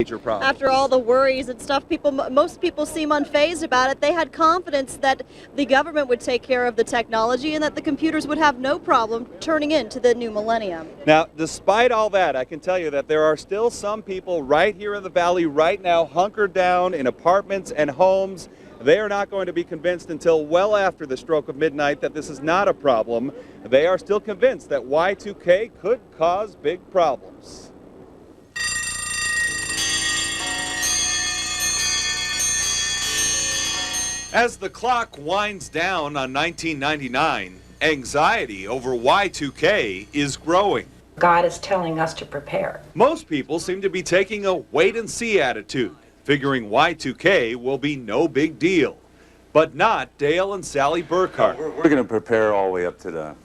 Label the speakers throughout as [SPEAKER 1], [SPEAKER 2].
[SPEAKER 1] major problem.
[SPEAKER 2] After all the worries and stuff, most people seem unfazed about it. They had confidence that the government would take care of the technology and that the computers would have no problem turning into the new Millennium.
[SPEAKER 1] Now, despite all that, I can tell you that there are still some people right here in the valley right now hunkered down in apartments and homes. They are not going to be convinced until well after the stroke of midnight that this is not a problem. They are still convinced that Y2K could cause big problems. As the clock winds down on 1999, anxiety over Y2K is growing.
[SPEAKER 3] God is telling us to prepare.
[SPEAKER 1] Most people seem to be taking a wait-and-see attitude, figuring Y2K will be no big deal. But not Dale and Sally Burkhart.
[SPEAKER 4] We're going to prepare all the way up to the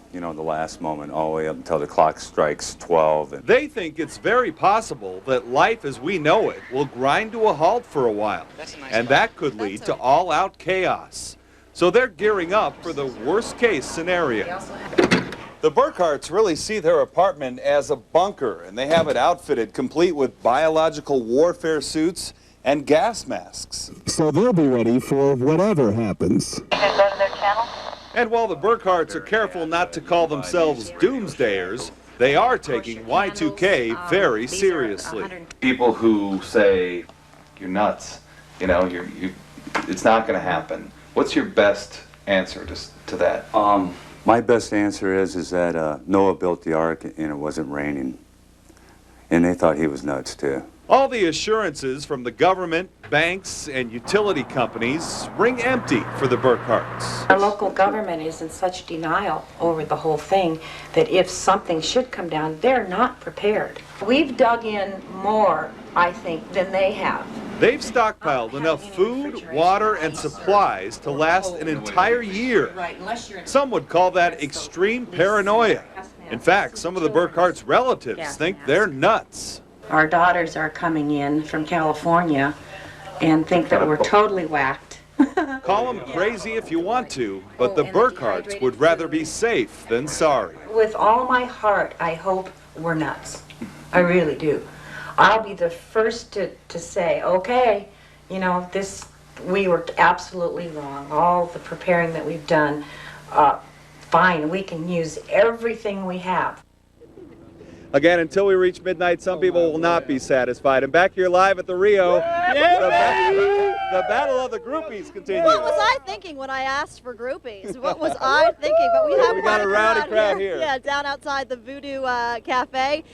[SPEAKER 4] last moment, all the way up until the clock strikes 12.
[SPEAKER 1] They think it's very possible that life as we know it will grind to a halt for a while, and that could lead to all-out chaos. So they're gearing up for the worst-case scenario. The Burkharts really see their apartment as a bunker, and they have it outfitted complete with biological warfare suits and gas masks.
[SPEAKER 5] So they'll be ready for whatever happens.
[SPEAKER 1] And while the Burkharts are careful not to call themselves doomsdayers, they are taking Y2K very seriously.
[SPEAKER 6] People who say you're nuts, it's not going to happen. What's your best answer to that?
[SPEAKER 4] My best answer is that Noah built the ark and it wasn't raining. And they thought he was nuts too.
[SPEAKER 1] All the assurances from the government, banks, and utility companies ring empty for the Burkharts.
[SPEAKER 3] Our local government is in such denial over the whole thing that if something should come down, they're not prepared. We've dug in more, I think, than they have.
[SPEAKER 1] They've stockpiled enough food, water, and supplies to last an entire year. Some would call that extreme paranoia. In fact, some of the Burkharts' relatives think they're nuts.
[SPEAKER 3] Our daughters are coming in from California and think that we're totally whacked.
[SPEAKER 1] Call them crazy if you want to, but the Burkharts would rather be safe than sorry.
[SPEAKER 3] With all my heart, I hope we're nuts. I really do. I'll be the first to say, okay, we were absolutely wrong. All the preparing that we've done, fine, we can use everything we have.
[SPEAKER 1] Again, until we reach midnight, some people will not be satisfied. And back here live at the Rio, the battle of the groupies continues.
[SPEAKER 2] What was I thinking when I asked for groupies? What was I thinking? But we have
[SPEAKER 1] got a rowdy crowd here.
[SPEAKER 2] Yeah, down outside the Voodoo Cafe.